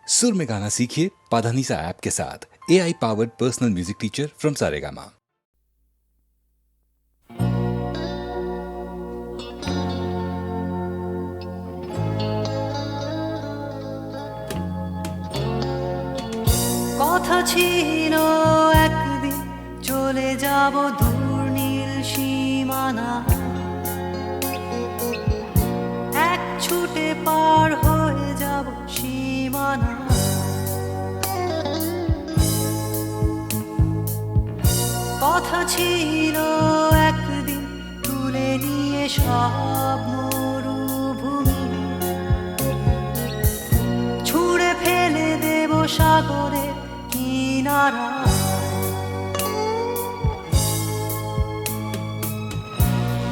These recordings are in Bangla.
सुर में गाना सीखिए पाधानीसा ऐप के साथ। AI powered personal music teacher from Saregama. কথা ছিল একদিন চলে যাব দূর নীল সীমানা, এক ছুটে পার হয়ে যাব সীমানা। কথা ছিল একদিন তুলে নিয়ে সব মরুভূমি, ছুঁড়ে ফেলে দেব সাগরের কিনারা।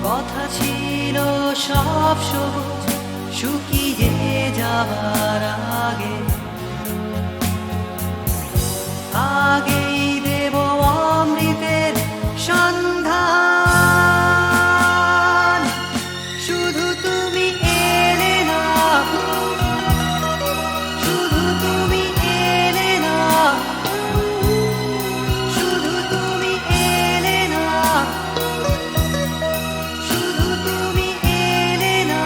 কথা ছিল সব সবুজ শুকিয়ে যাবার আগে, আগেই দেব অমৃতের সন্ধান। শুধু তুমি এলে না, শুধু তুমি এলে না, শুধু তুমি এলে না, শুধু তুমি এলে না।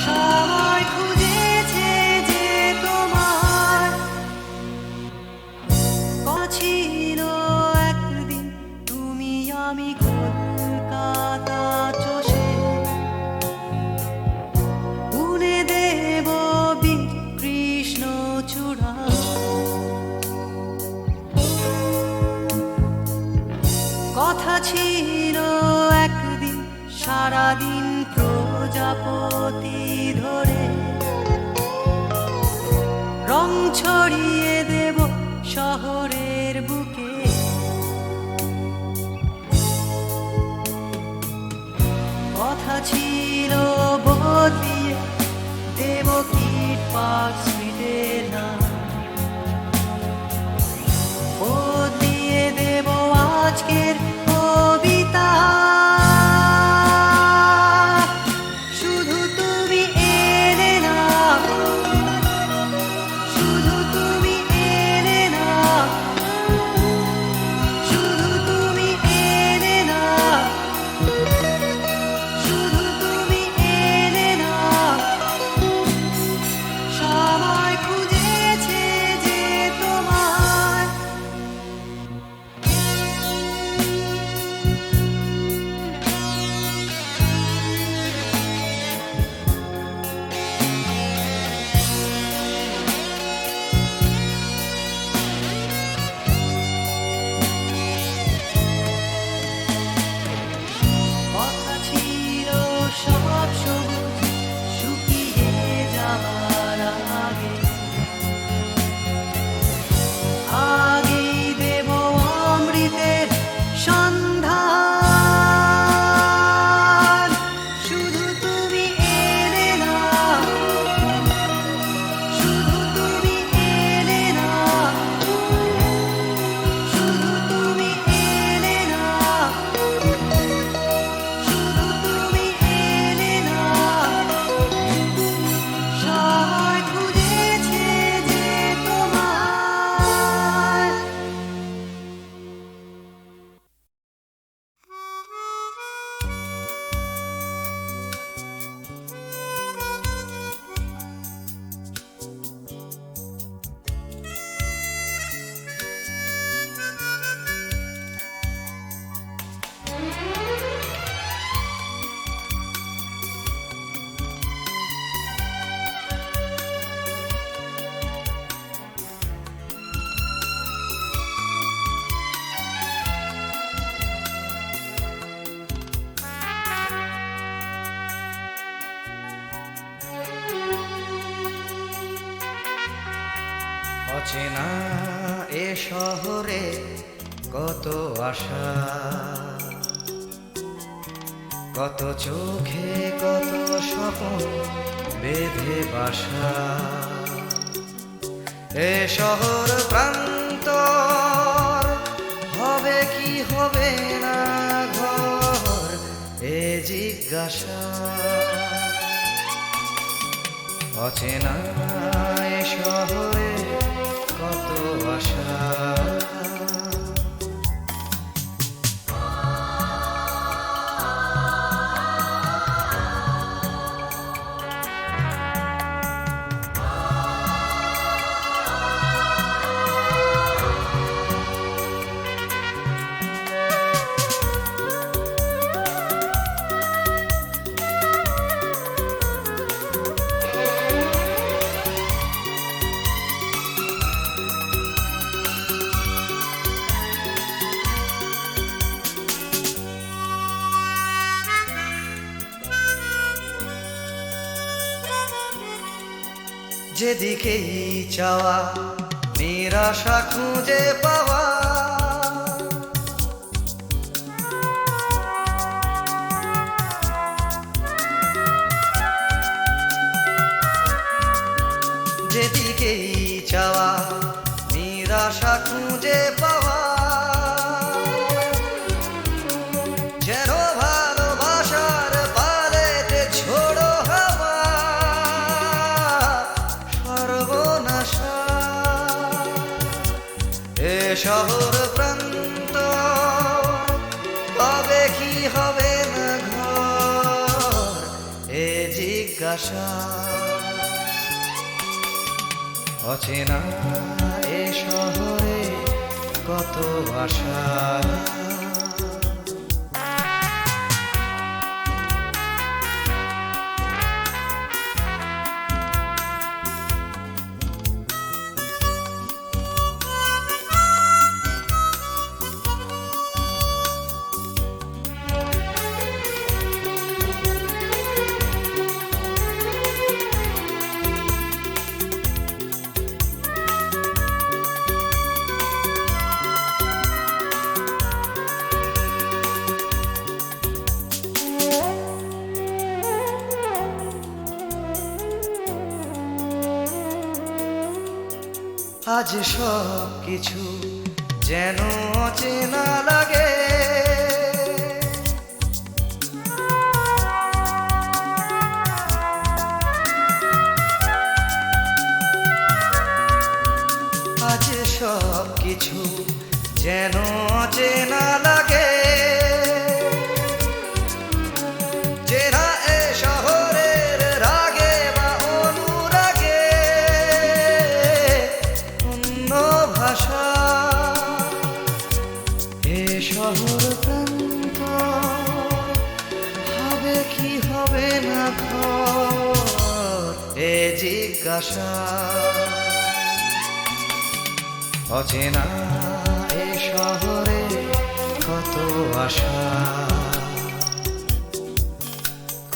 সবাই খুঁজেছে যে তোমার ছিল একদিন তুমি আমি কলকাতা চষে বুনে দেব বীর কৃষ্ণ চূড়া। কথা ছিল একদিন সারাদিন প্রজাপতি ধরে রং ছড়িয়ে দেব শহরের বুকে। কথা ছিল বদলিয়ে দেব কিট পার্ক স্ট্রিটের নাম, বদলিয়ে দেব আজকের কবিতা। শুধু তুমি এলে না, শুধু তুমি এলে না, শুধু তুমি এলে না, শুধু তুমি এলে না। সবাই খুঁজেছে যে তোমার কথা ছিল সব সবুজ শুকিয়ে যাবার আগে, আগেই দেব অমৃতের সন্ধান। শুধু তুমি এলে না, শুধু তুমি এলে না, শুধু তুমি এলে না, শুধু তুমি এলে না। সবাই খুঁজেছে যে তোমার অচেনা এ শহরে কত আশা, কত চোখে কত স্বপ্ন বেঁধে বাসা। এ শহর প্রান্তর হবে কি হবে না ঘর, এ জিজ্ঞাসা। অচেনা এ শহরে কত আশা যেদিকেই চাওয়া নিরাশা খুঁজে পাওয়া যেদিকেই চাওয়া নিরাশা খুঁজে পাওয়া যেন ভালোবাসার পালেতে ছোড়ো হাওয়া সর্বনাশা এ শহর প্রান্ত হবে কি হবে না ঘর এ জিজ্ঞাসা অচেনা এ শহরে কত আশা আজ সব কিছু যেন অচেনা লাগে আজ সব কিছু যেন অচেনা লাগে চেনা এ শহরের রাগে বা অনুরাগে অন্য ভাষা এ শহর প্রান্ত হবে কি হবে না ঘর এ জিজ্ঞাসা অচেনা এ শহরে কত আশা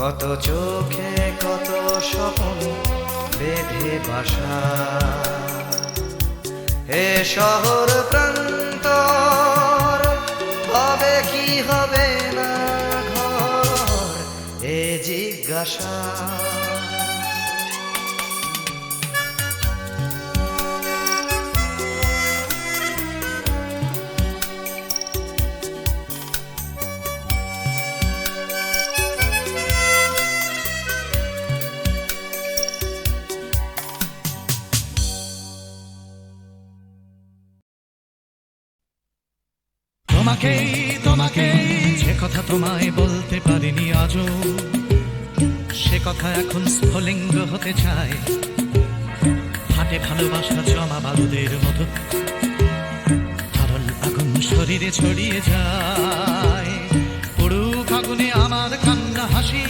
কত চোখে কত স্বপ্ন বেঁধে বাসা এ শহর প্রান্তর হবে কি হবে না ঘর এ জিজ্ঞাসা তোমাকেই তোমাকেই যে কথা তোমায় বলতে পারিনি আজও সে কথা এখন স্ফুলিঙ্গ হতে চায় হাতে ভালোবাসা জমা বালুদের মতো তরল আগুন শরীরে ছড়িয়ে যায় পুরুক আগুনে আমার কান্না হাসি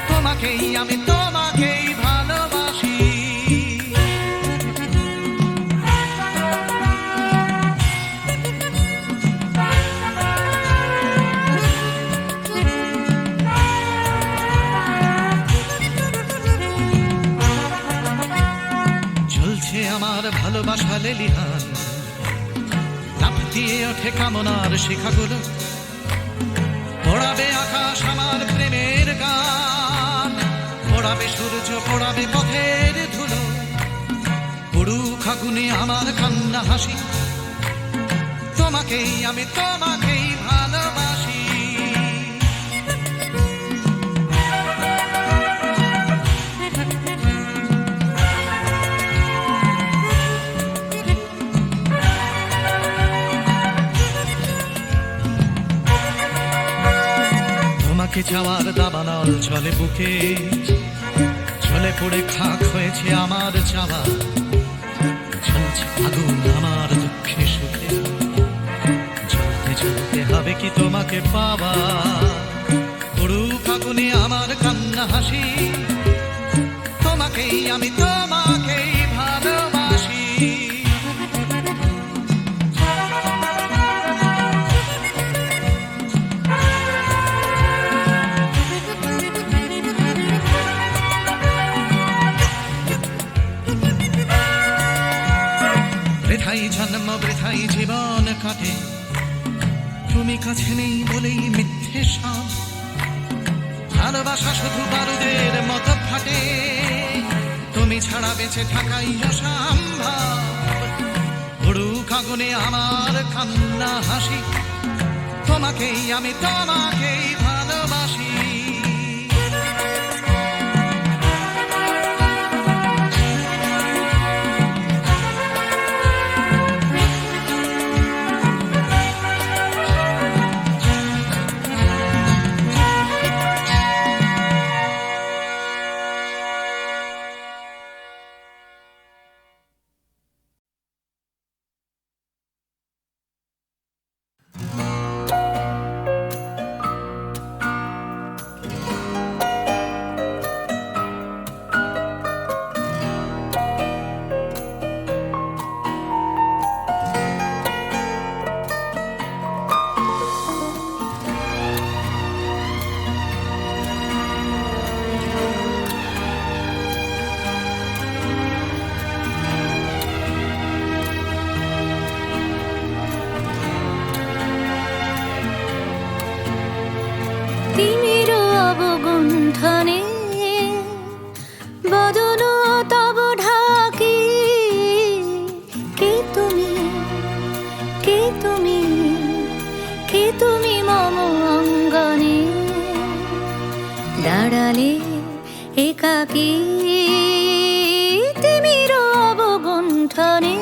তোমাকেই আমি তোমাকেই ভালোবাসি আমার ভালোবাসা লেলিহান লাফ দিয়ে ওঠে কামনার শিখাগুলো পড়াবে আকাশ আমার প্রেমের গান পড়াবে সূর্য পড়াবে পথের ধুলো পুরুক আগুনে আমার কান্না হাসি তোমাকেই আমি তোমাকেই ভালোবাসি চাওয়ার দাবানল চলে বুকে, চলে পড়ে খাক হয়েছে আমার চাওয়া, জ্বলছে আগুন আমার দুঃখে সুখে, জ্বলতে জ্বলতে হবে কি তোমাকে পাওয়া, পুরুক আগুনে আমার কান্না হাসি, তোমাকেই আমি তোমাকেই ভালোবাসি। বৃথাই জন্ম বৃথাই জীবন কাটে, তুমি কাছে নেই বলেই মিথ্যে সব, ভালোবাসা শুধু বারুদের মতো ফাটে, তুমি ছাড়া বেঁচে থাকাই অসম্ভব, পুরুক আগুনে আমার কান্না হাসি, তোমাকেই আমি তোমাকেই ভালোবাসি। তিমির অবগুণ্ঠনে বদন তব ঢাকি, কে তুমি, কে তুমি, কে তুমি মম অঙ্গনে দাঁড়ালে একাকী, তিমির অবগুণ্ঠনে।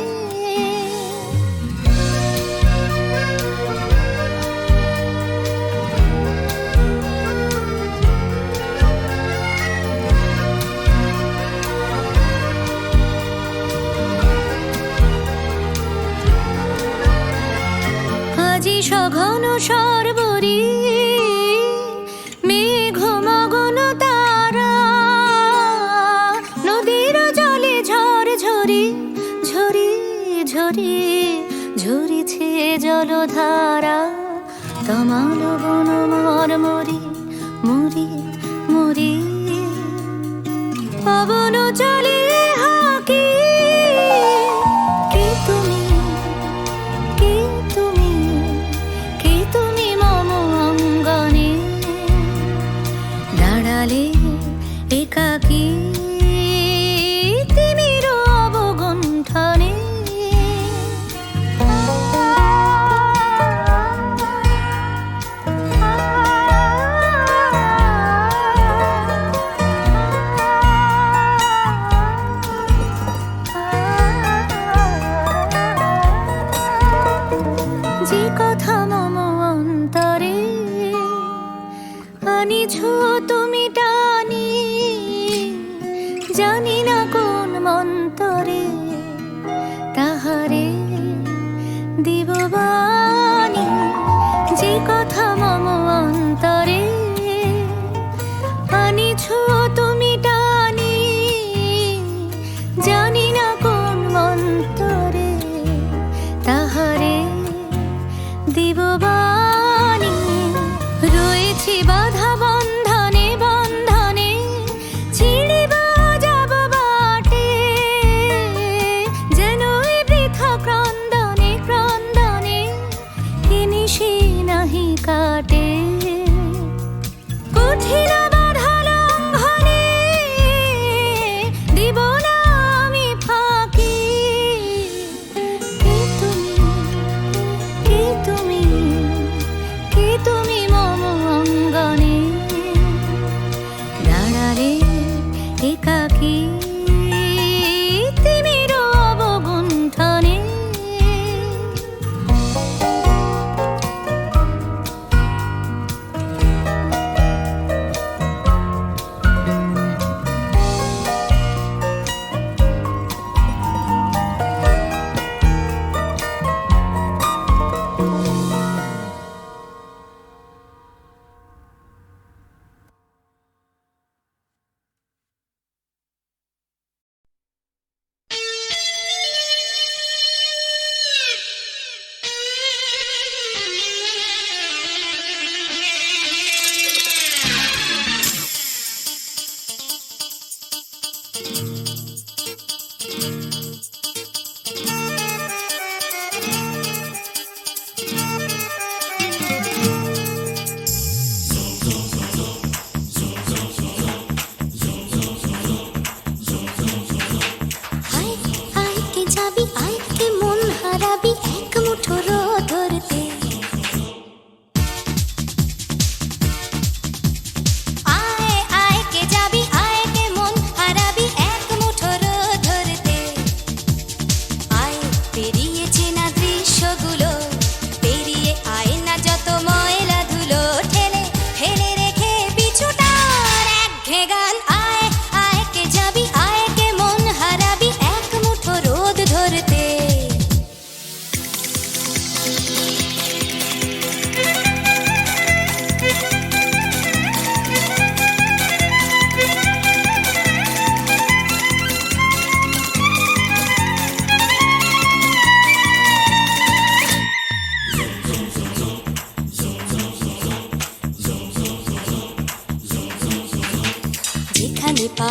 আজি সঘন সর্বরি মেঘ মগন তারা, নদীর জলে ঝড় ঝরি ঝরি ঝরি ঝরিছে জলধারা, তমাল বন মরমরি মরি মরি, পবন চলে হাকি, কে তুমি, কে তুমি, কে তুমি মম অঙ্গনে দাঁড়ালে একাকী, তিমির অবগুণ্ঠনে।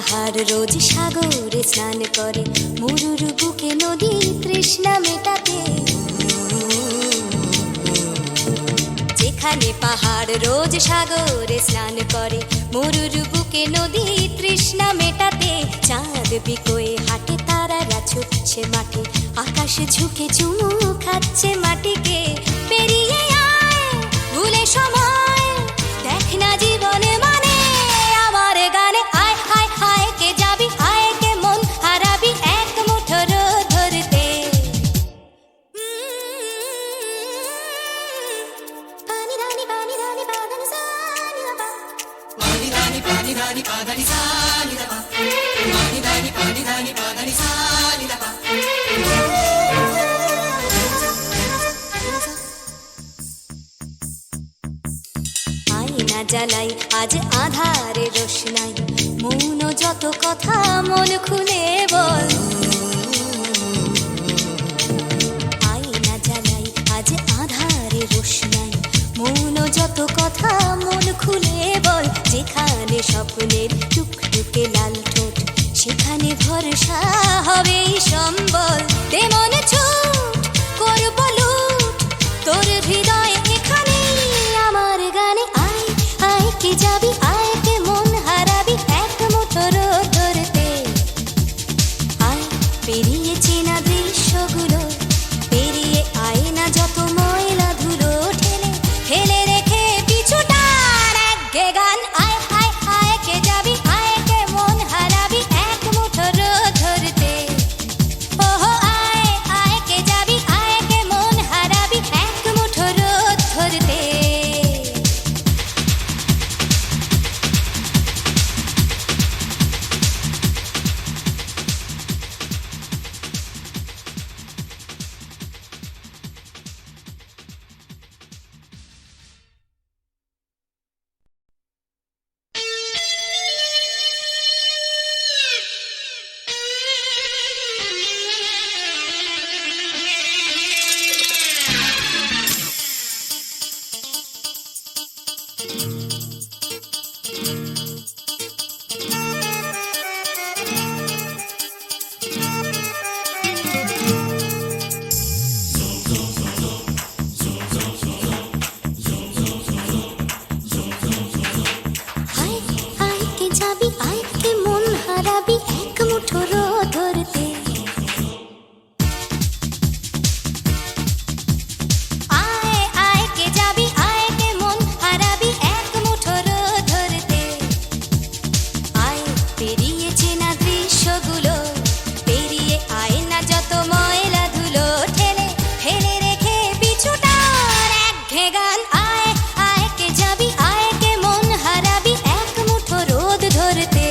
পাহাড় রোজ সাগরে স্নান করে মরুর বুকে নদী তৃষ্ণা মেটাতে যেখানে পাহাড় রোজ সাগরে স্নান করে মরুর বুকে নদী তৃষ্ণা মেটাতে চাঁদ বিকোয়ে হাটে তারারা ছুটছে মাঠে আকাশ ঝুঁকে চুমু খাচ্ছে মাটিকে পেরিয়ে আয় ভুলে সময় দেখ না জীবনে মানে আমার গানে আয় হায় হায় কে যাবি আয় কে মন হারাবি এক মুঠো রোদ ধরতে পানি রানি বাদানি সানি বাবা পানি রানি বাদানি সানি বাবা পানি রানি বাদানি সানি বাবা আয়না জ্বালাই আজ আধারে রোশনাই মৌন যত কথা মন খুলে বল আয়না জ্বালাই আজ আধারে রোশনাই মৌন যত কথা মন খুলে বল যেখানে স্বপ্নের টুকটুকে লাল ঠোঁট সেখানে ভরসা হবে সম্বল তেমন ছুট করব লুট তোর হৃদয় এখানে আমার গানে আয় আয় কে যাবি আয় কে মন হারাবি এক মুঠো রোদ ধরতে আয় পেরিয়ে চেনা দৃশ্যগুলো পেরিয়ে আয় না যত ময়লা ধুলো ঠেলে ফেলে রেখে পিছুটার একঘে গান আয় আয় আয় কে যাবি আয় কে মন হারাবি এক মুঠো রোদ ধরতে ওহো আয় আয় কে যাবি আয় কে মন হারাবি এক মুঠো রোদ ধরতে আয় আয় কে যাবি আয় কে মন হারাবি এক মুঠো রোদ ধরতে আয় আয় কে যাবি আয় কে মন হারাবি এক মুঠো রোদ ধরতে আয় পেরিয়ে চেনা দৃশ্যগুলো পেরিয়ে আয় না যত ময়লা ধুলো ঠেলে ফেলে রেখে পিছুটার একঘে গান আয় আয় কে যাবি আয় কে মন হারাবি এক মুঠো রোদ ধরতে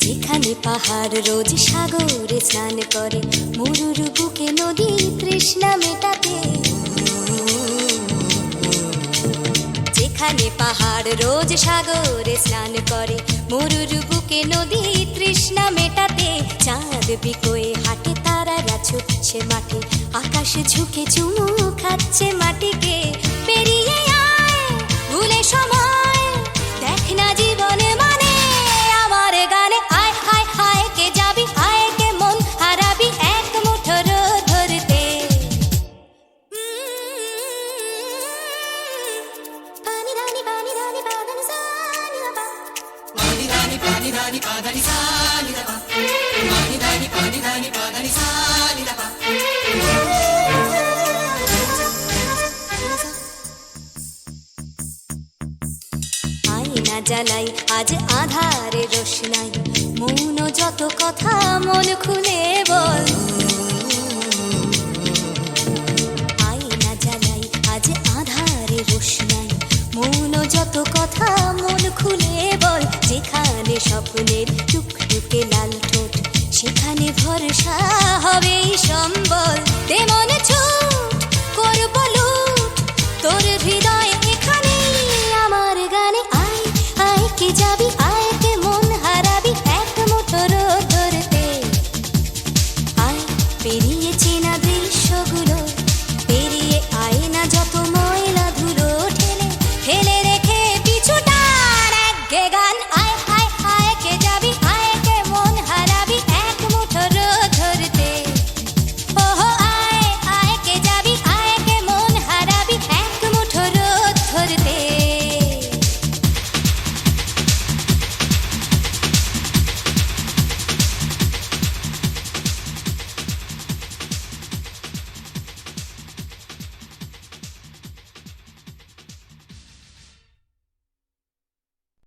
যেখানে পাহাড় রোজ সাগরে স্নান করে মরুর বুকে নদী তৃষ্ণা মেটাতে যেখানে পাহাড় রোজ সাগরে স্নান করে মরুর বুকে নদী তৃষ্ণা মেটাতে চাঁদ বিকোয়ে হাটে তারারা ছুটছে মাঠে আকাশ ঝুঁকে চুমু খাচ্ছে মাটিকে পেরিয়ে আয় ভুলে সময় দেখ না জীবনে মানে আমার গানে আয় হায় হায় কে যাবি আয় কে মন হারাবি এক মুঠো রোদ ধরতে পানি রানি বাদানি সানি বাবা পানি রানি বাদানি সানি বাবা পানি রানি বাদানি সানি বাবা আয়না জ্বালাই আজ আধারে রোশনাই মৌন যত কথা মন খুলে বল আয়না জ্বালাই আজ আধারে রোশনাই মৌন যত কথা মন খুলে বল যেখানে স্বপ্নের টুকটুকে লাল ঠোঁট সেখানে ভরসা হবে সম্বল তেমন ছুট